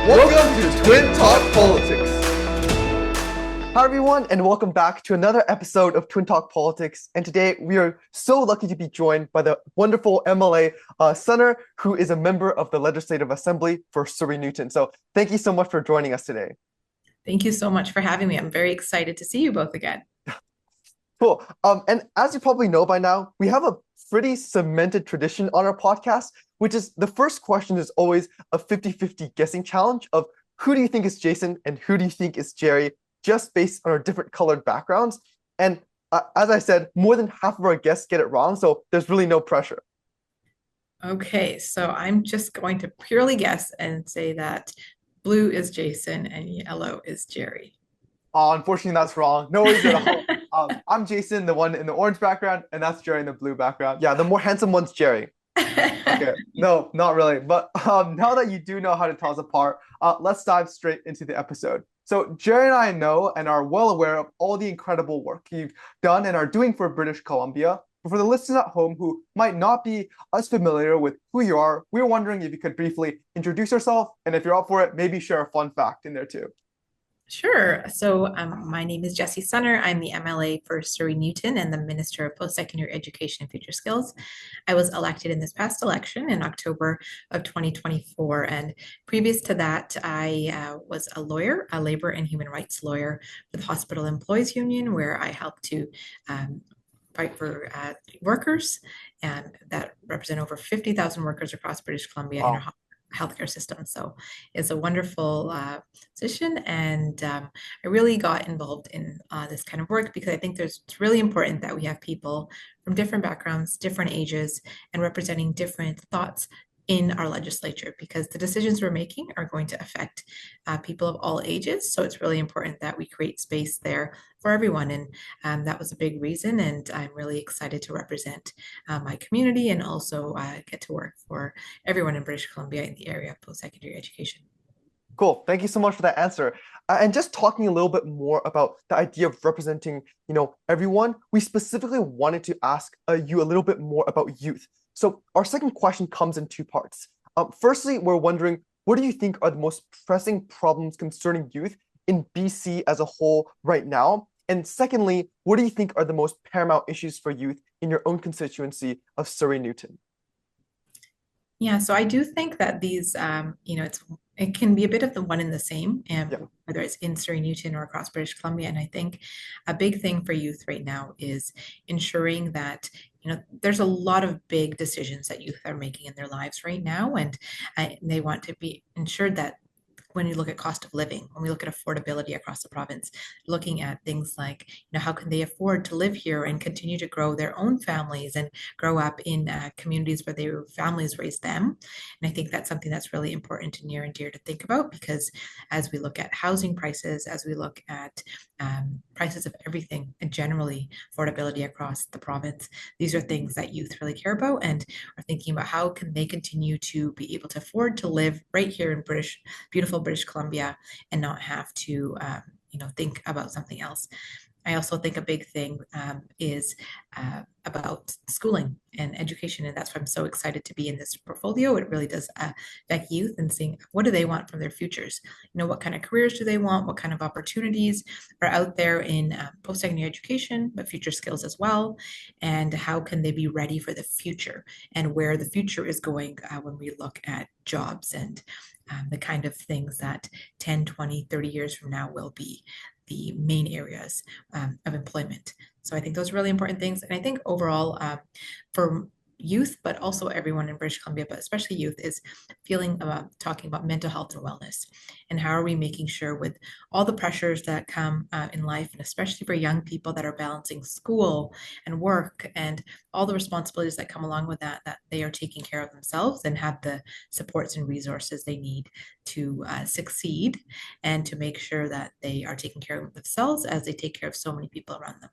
Welcome to Twin Talk Politics. Hi everyone, and welcome back to another episode of Twin Talk Politics. And today we are so lucky to be joined by the wonderful MLA Sunner, who is a member of the Legislative Assembly for Surrey-Newton. So thank you so much for joining us today. Thank you so much for having me. I'm very excited to see you both again. Cool. And as you probably know by now, we have a pretty cemented tradition on our podcast, which is the first question is always a 50-50 guessing challenge of who do you think is Jason and who do you think is Jerry, just based on our different colored backgrounds. And as I said, more than half of our guests get it wrong, so there's really no pressure. Okay, so I'm just going to purely guess and say that blue is Jason and yellow is Jerry. Unfortunately, that's wrong. No worries at all. I'm Jason, the one in the orange background, and that's Jerry in the blue background. Yeah, the more handsome one's Jerry. Okay, no, not really. But now that you do know how to tell us apart, let's dive straight into the episode. So Jerry and I know and are well aware of all the incredible work you've done and are doing for British Columbia. But for the listeners at home who might not be as familiar with who you are, we're wondering if you could briefly introduce yourself, and if you're up for it, maybe share a fun fact in there too. Sure. So my name is Jessie Sunner. I'm the MLA for Surrey-Newton and the Minister of Post-Secondary Education and Future Skills. I was elected in this past election in October of 2024. And previous to that, I was a lawyer, a labor and human rights lawyer for the Hospital Employees Union, where I helped to fight for workers that represent over 50,000 workers across British Columbia in our healthcare system. So it's a wonderful position, and I really got involved in this kind of work because I think it's really important that we have people from different backgrounds, different ages, and representing different thoughts in our legislature, because the decisions we're making are going to affect people of all ages. So it's really important that we create space there for everyone. And that was a big reason. And I'm really excited to represent my community and also get to work for everyone in British Columbia in the area of post-secondary education. Cool. Thank you so much for that answer. And just talking a little bit more about the idea of representing, everyone, we specifically wanted to ask you a little bit more about youth. So our second question comes in two parts. Firstly, we're wondering, what do you think are the most pressing problems concerning youth in BC as a whole right now? And secondly, what do you think are the most paramount issues for youth in your own constituency of Surrey-Newton? Yeah, so I do think that these, it can be a bit of the one and the same, whether it's in Surrey-Newton or across British Columbia. And I think a big thing for youth right now is ensuring that there's a lot of big decisions that youth are making in their lives right now, and they want to be ensured that when you look at cost of living, when we look at affordability across the province, looking at things like, how can they afford to live here and continue to grow their own families and grow up in communities where their families raised them. And I think that's something that's really important and near and dear to think about, because as we look at housing prices, as we look at prices of everything and generally affordability across the province, these are things that youth really care about and are thinking about how can they continue to be able to afford to live right here in beautiful British Columbia and not have to, think about something else. I also think a big thing is about schooling and education, and that's why I'm so excited to be in this portfolio. It really does affect youth and seeing what do they want from their futures. What kind of careers do they want? What kind of opportunities are out there in post-secondary education, but future skills as well? And how can they be ready for the future and where the future is going when we look at jobs and the kind of things that 10, 20, 30 years from now will be the main areas of employment. So I think those are really important things. And I think overall for youth, but also everyone in British Columbia, but especially youth, is talking about mental health and wellness. And how are we making sure with all the pressures that come in life, and especially for young people that are balancing school and work and all the responsibilities that come along with that they are taking care of themselves and have the supports and resources they need to succeed and to make sure that they are taking care of themselves as they take care of so many people around them.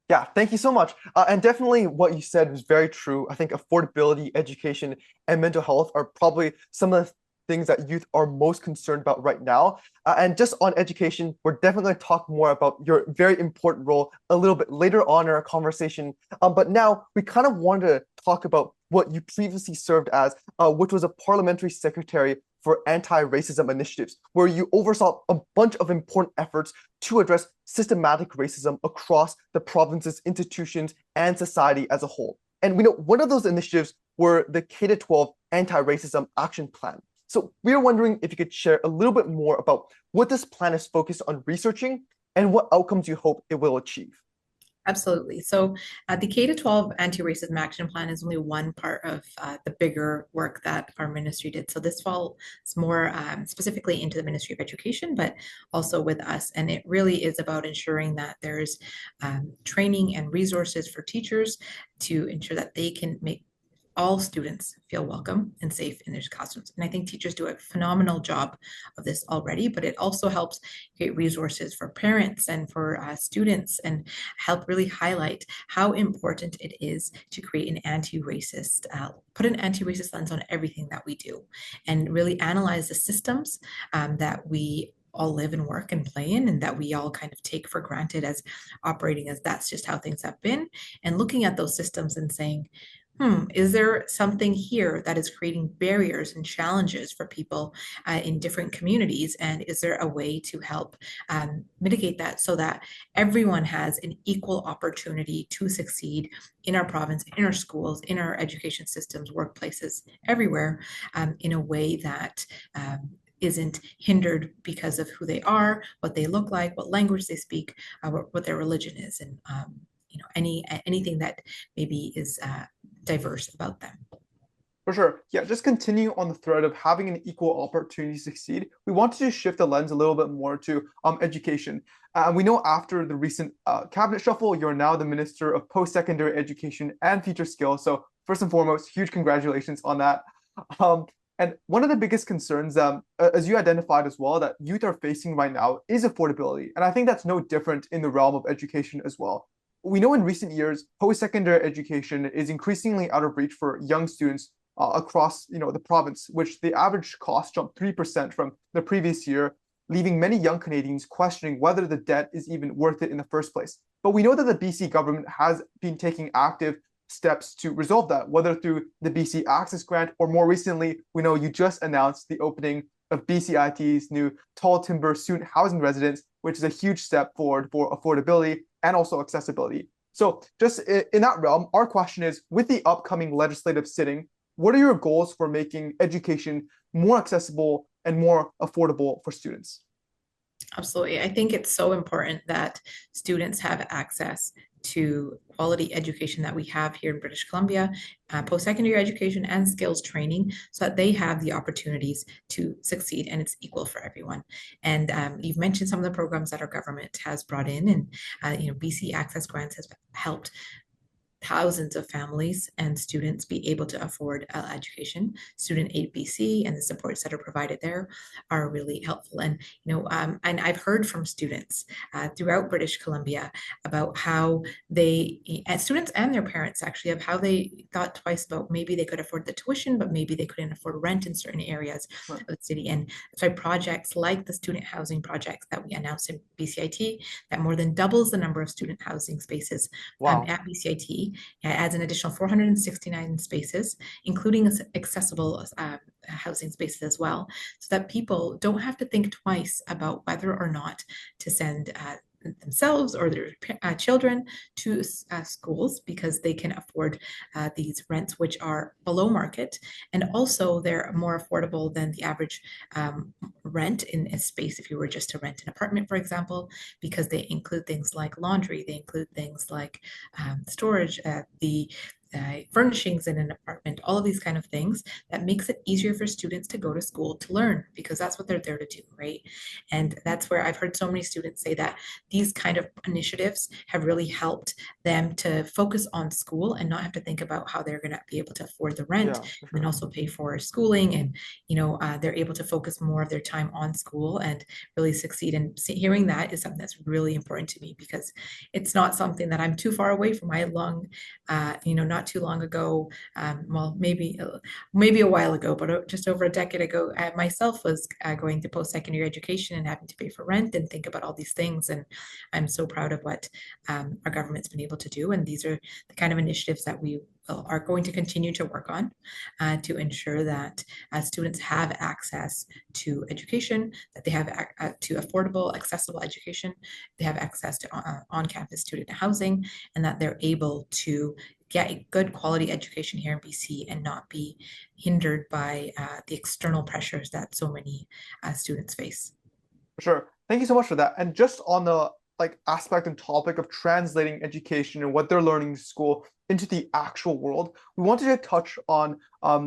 Yeah, thank you so much. And definitely what you said was very true. I think affordability, education, and mental health are probably some of the things that youth are most concerned about right now. And just on education, we're definitely going to talk more about your very important role a little bit later on in our conversation. But now we kind of wanted to talk about what you previously served as, which was a parliamentary secretary for anti-racism initiatives, where you oversaw a bunch of important efforts to address systematic racism across the province's institutions and society as a whole. And we know one of those initiatives were the K-12 Anti-Racism Action Plan. So we are wondering if you could share a little bit more about what this plan is focused on researching and what outcomes you hope it will achieve. Absolutely. So the K-12 Anti-Racism Action Plan is only one part of the bigger work that our ministry did. So this falls more specifically into the Ministry of Education, but also with us. And it really is about ensuring that there's training and resources for teachers to ensure that they can make all students feel welcome and safe in their classrooms. And I think teachers do a phenomenal job of this already, but it also helps create resources for parents and for students and help really highlight how important it is to create an anti-racist, put an anti-racist lens on everything that we do and really analyze the systems that we all live and work and play in, and that we all kind of take for granted as operating as that's just how things have been, and looking at those systems and saying, is there something here that is creating barriers and challenges for people in different communities? And is there a way to help mitigate that so that everyone has an equal opportunity to succeed in our province, in our schools, in our education systems, workplaces, everywhere, in a way that isn't hindered because of who they are, what they look like, what language they speak, what their religion is, and anything that maybe is diverse about them. For sure. Yeah, just continue on the thread of having an equal opportunity to succeed. We wanted to shift the lens a little bit more to education. We know after the recent cabinet shuffle, you're now the Minister of Post-Secondary Education and Future Skills. So first and foremost, huge congratulations on that. And one of the biggest concerns, as you identified as well, that youth are facing right now is affordability. And I think that's no different in the realm of education as well. We know in recent years, post-secondary education is increasingly out of reach for young students across the province, which the average cost jumped 3% from the previous year, leaving many young Canadians questioning whether the debt is even worth it in the first place. But we know that the BC government has been taking active steps to resolve that, whether through the BC Access Grant, or more recently, we know you just announced the opening of BCIT's new tall timber student housing residence, which is a huge step forward for affordability and also accessibility. So just in that realm, our question is, with the upcoming legislative sitting, what are your goals for making education more accessible and more affordable for students? Absolutely. I think it's so important that students have access to quality education that we have here in British Columbia, post-secondary education and skills training, so that they have the opportunities to succeed and it's equal for everyone. And you've mentioned some of the programs that our government has brought in, and BC Access Grants has helped thousands of families and students be able to afford education. StudentAid BC and the supports that are provided there are really helpful. And and I've heard from students throughout British Columbia about how students and their parents actually, of how they thought twice about maybe they could afford the tuition, but maybe they couldn't afford rent in certain areas of the city. And that's why projects like the student housing projects that we announced in BCIT, that more than doubles the number of student housing spaces at BCIT. It adds an additional 469 spaces, including accessible housing spaces as well, so that people don't have to think twice about whether or not to send themselves or their children to schools, because they can afford these rents, which are below market, and also they're more affordable than the average rent in a space if you were just to rent an apartment, for example, because they include things like laundry, they include things like storage, the furnishings in an apartment, all of these kind of things that makes it easier for students to go to school to learn, because that's what they're there to do, right? And that's where I've heard so many students say that these kind of initiatives have really helped them to focus on school and not have to think about how they're going to be able to afford the rent, and also pay for schooling. And they're able to focus more of their time on school and really succeed. And hearing that is something that's really important to me, because it's not something that I'm too far away from. I not too long ago, maybe a while ago, but just over a decade ago, I myself was going to post-secondary education and having to pay for rent and think about all these things. And I'm so proud of what our government's been able to do. And these are the kind of initiatives that we are going to continue to work on to ensure that students have access to education, that they have to affordable, accessible education, they have access to on-campus student housing, and that they're able to get a good quality education here in BC and not be hindered by the external pressures that so many students face. Sure. Thank you so much for that. And just on the aspect and topic of translating education and what they're learning in school into the actual world, we wanted to touch on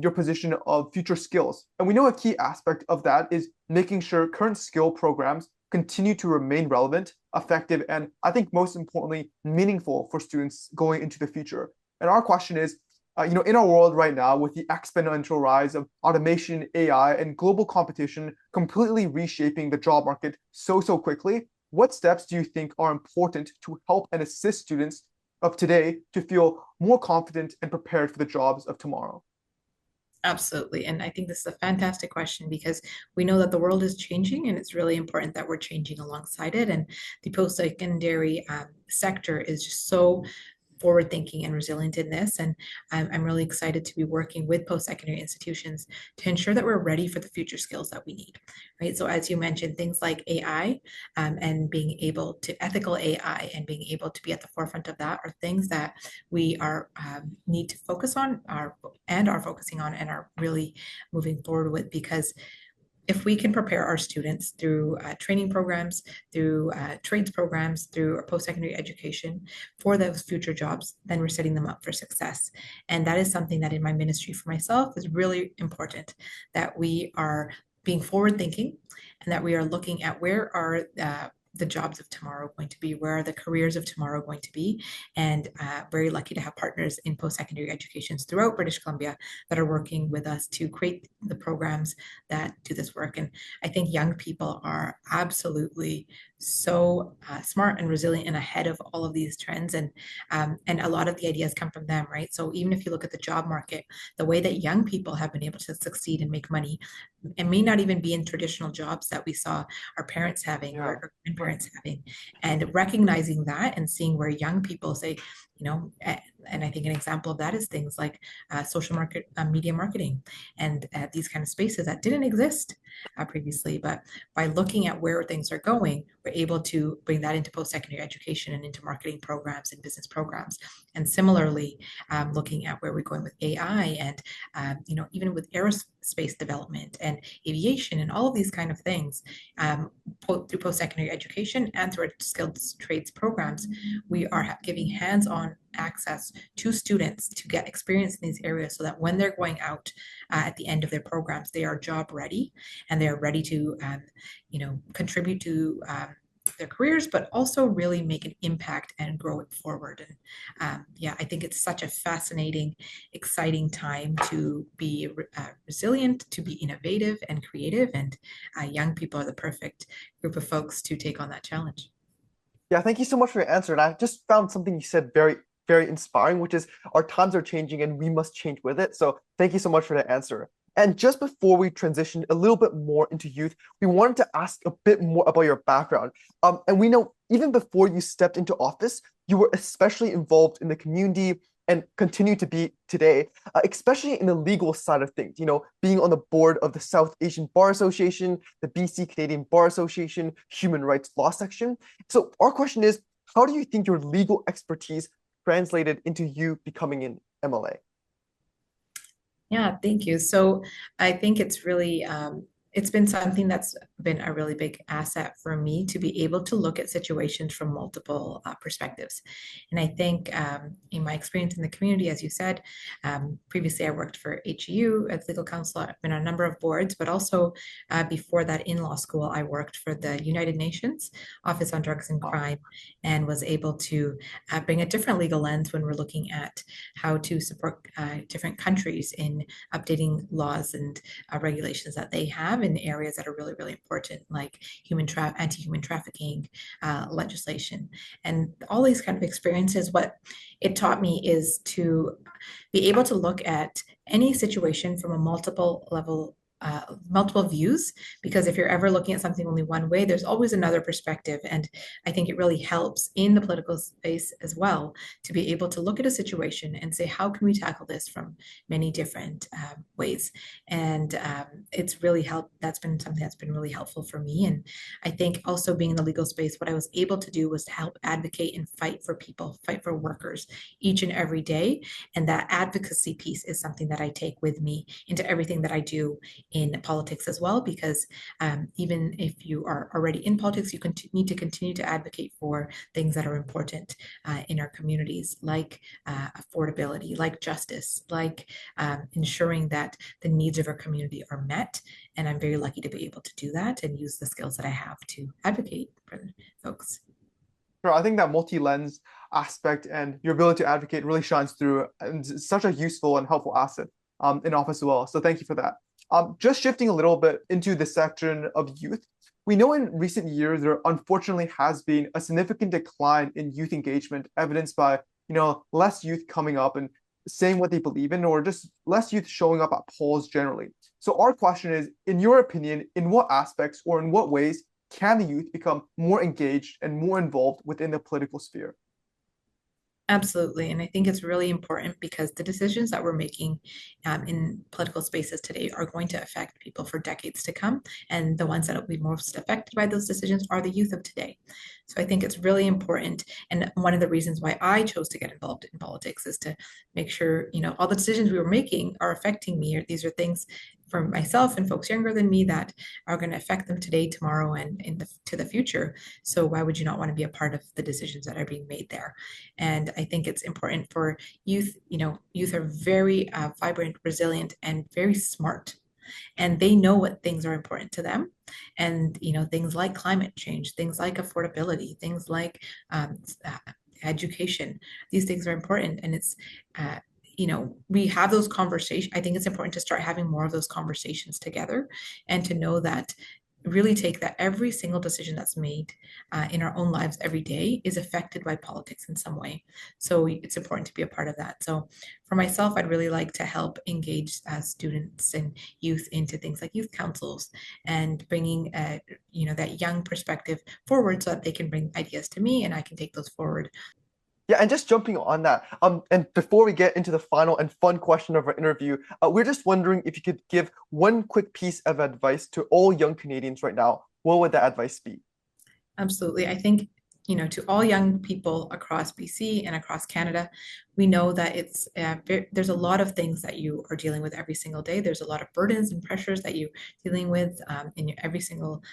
your position of future skills. And we know a key aspect of that is making sure current skill programs continue to remain relevant, effective, and I think most importantly, meaningful for students going into the future. And our question is, in our world right now, with the exponential rise of automation, AI, and global competition completely reshaping the job market so quickly, what steps do you think are important to help and assist students of today to feel more confident and prepared for the jobs of tomorrow? Absolutely. And I think this is a fantastic question because we know that the world is changing and it's really important that we're changing alongside it. And the post-secondary sector is just so forward thinking and resilient in this. And I'm really excited to be working with post-secondary institutions to ensure that we're ready for the future skills that we need, right? So as you mentioned, things like AI and being able to ethical AI and being able to be at the forefront of that are things that we are need to focus on are focusing on and are really moving forward with, because if we can prepare our students through training programs, through trades programs, through our post-secondary education for those future jobs, then we're setting them up for success. And that is something that in my ministry for myself is really important, that we are being forward-thinking and that we are looking at where are the jobs of tomorrow going to be, where are the careers of tomorrow going to be, and very lucky to have partners in post-secondary educations throughout British Columbia that are working with us to create the programs that do this work. And I think young people are absolutely so smart and resilient and ahead of all of these trends, and a lot of the ideas come from them, right? So even if you look at the job market, the way that young people have been able to succeed and make money, it may not even be in traditional jobs that we saw our parents having or grandparents having, and recognizing that and seeing where young people say, and I think an example of that is things like social media marketing and these kind of spaces that didn't exist previously. But by looking at where things are going, we're able to bring that into post-secondary education and into marketing programs and business programs. And similarly, looking at where we're going with AI and, even with aerospace development and aviation and all of these kind of things, through post-secondary education and through our skilled trades programs, we are giving hands-on access to students to get experience in these areas so that when they're going out at the end of their programs, they are job ready and they're ready to, contribute to their careers, but also really make an impact and grow it forward. And I think it's such a fascinating, exciting time to be resilient, to be innovative and creative, and young people are the perfect group of folks to take on that challenge. Yeah, thank you so much for your answer. And I just found something you said very, very inspiring, which is our times are changing and we must change with it. So thank you so much for that answer. And just before we transition a little bit more into youth, we wanted to ask a bit more about your background. And we know even before you stepped into office, you were especially involved in the community and continue to be today, especially in the legal side of things, being on the board of the South Asian Bar Association, the BC Canadian Bar Association, Human Rights Law Section. So our question is, how do you think your legal expertise translated into you becoming an MLA? Yeah, thank you. So I think it's really, it's been something that's been a really big asset for me to be able to look at situations from multiple perspectives. And I think in my experience in the community, as you said, previously I worked for HEU as legal counsel. I've been on a number of boards, but also before that in law school, I worked for the United Nations Office on Drugs and Crime and was able to bring a different legal lens when we're looking at how to support different countries in updating laws and regulations that they have in areas that are really, really important, like anti-human trafficking legislation. And all these kind of experiences, what it taught me is to be able to look at any situation from a multiple level multiple views, because if you're ever looking at something only one way, there's always another perspective. And I think it really helps in the political space as well to be able to look at a situation and say, how can we tackle this from many different ways? And it's really helped. That's been something that's been really helpful for me. And I think also being in the legal space, what I was able to do was to help advocate and fight for people, fight for workers each and every day. And that advocacy piece is something that I take with me into everything that I do in politics as well, because even if you are already in politics, you need to continue to advocate for things that are important in our communities, like affordability, like justice, like ensuring that the needs of our community are met. And I'm very lucky to be able to do that and use the skills that I have to advocate for folks. Sure, I think that multi-lens aspect and your ability to advocate really shines through, and it's such a useful and helpful asset in office as well. So thank you for that. Just shifting a little bit into the section of youth, we know in recent years there unfortunately has been a significant decline in youth engagement, evidenced by less youth coming up and saying what they believe in, or just less youth showing up at polls generally. So our question is, in your opinion, in what aspects or in what ways can the youth become more engaged and more involved within the political sphere? Absolutely. And I think it's really important because the decisions that we're making in political spaces today are going to affect people for decades to come. And the ones that will be most affected by those decisions are the youth of today. So I think it's really important. And one of the reasons why I chose to get involved in politics is to make sure, all the decisions we were making are affecting me. Or these are things for myself and folks younger than me that are going to affect them today, tomorrow, and to the future. So why would you not want to be a part of the decisions that are being made there? And I think it's important for youth. Youth are very vibrant, resilient, and very smart. And they know what things are important to them. And, things like climate change, things like affordability, things like education, these things are important. And it's, we have those conversations. I think it's important to start having more of those conversations together, and to know that really take that every single decision that's made in our own lives every day is affected by politics in some way. So it's important to be a part of that. So for myself, I'd really like to help engage students and youth into things like youth councils, and bringing that young perspective forward so that they can bring ideas to me and I can take those forward. Yeah, and just jumping on that, and before we get into the final and fun question of our interview, we're just wondering if you could give one quick piece of advice to all young Canadians right now. What would that advice be? Absolutely. I think, to all young people across BC and across Canada, we know that it's there's a lot of things that you are dealing with every single day. There's a lot of burdens and pressures that you're dealing with in every single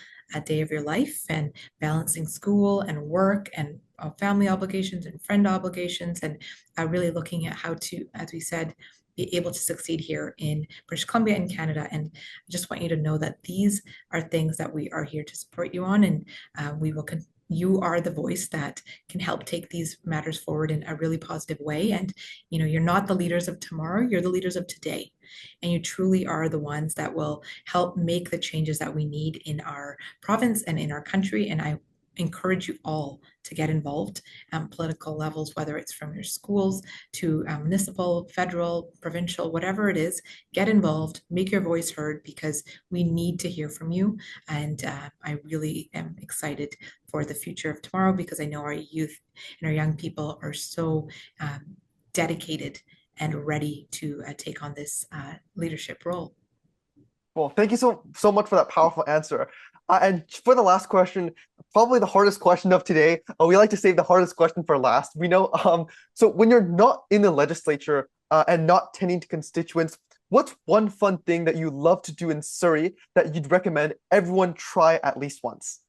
day of your life, and balancing school and work and family obligations and friend obligations, and really looking at how to, as we said, be able to succeed here in British Columbia and Canada. And I just want you to know that these are things that we are here to support you on, and we will you are the voice that can help take these matters forward in a really positive way. And, you're not the leaders of tomorrow, you're the leaders of today. And you truly are the ones that will help make the changes that we need in our province and in our country. And I encourage you all to get involved at political levels, whether it's from your schools to municipal, federal, provincial, whatever it is. Get involved, make your voice heard, because we need to hear from you. And I really am excited for the future of tomorrow, because I know our youth and our young people are so dedicated and ready to take on this leadership role. Well, thank you so much for that powerful answer. And for the last question, probably the hardest question of today, we like to save the hardest question for last. We know, so when you're not in the legislature and not tending to constituents, what's one fun thing that you love to do in Surrey that you'd recommend everyone try at least once?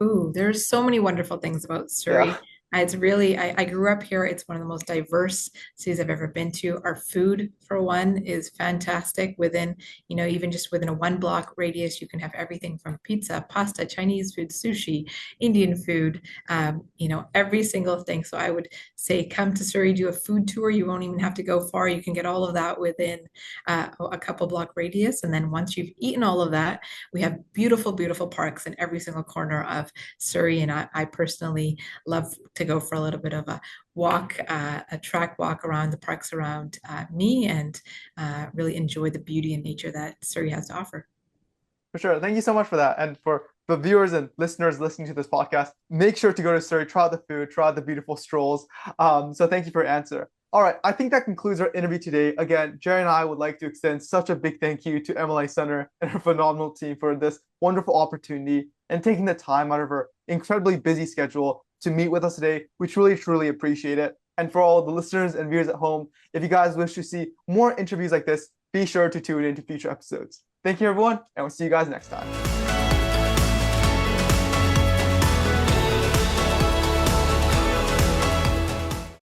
Ooh, there's so many wonderful things about Surrey. Yeah. It's really, I grew up here. It's one of the most diverse cities I've ever been to. Our food, for one, is fantastic. Within, even just within a 1 block radius, you can have everything from pizza, pasta, Chinese food, sushi, Indian food, every single thing. So I would say come to Surrey, do a food tour. You won't even have to go far. You can get all of that within a couple block radius. And then once you've eaten all of that, we have beautiful, beautiful parks in every single corner of Surrey. And I personally love to to go for a little bit of a walk, a track walk around the parks around me, and really enjoy the beauty and nature that Surrey has to offer. For sure. Thank you so much for that. And for the viewers and listeners listening to this podcast, make sure to go to Surrey, try out the food, try out the beautiful strolls. So thank you for your answer. All right, I think that concludes our interview today. Again, Jerry and I would like to extend such a big thank you to MLA Sunner and her phenomenal team for this wonderful opportunity and taking the time out of her incredibly busy schedule to meet with us today. We truly, truly appreciate it. And for all the listeners and viewers at home, if you guys wish to see more interviews like this, be sure to tune into future episodes. Thank you, everyone, and we'll see you guys next time.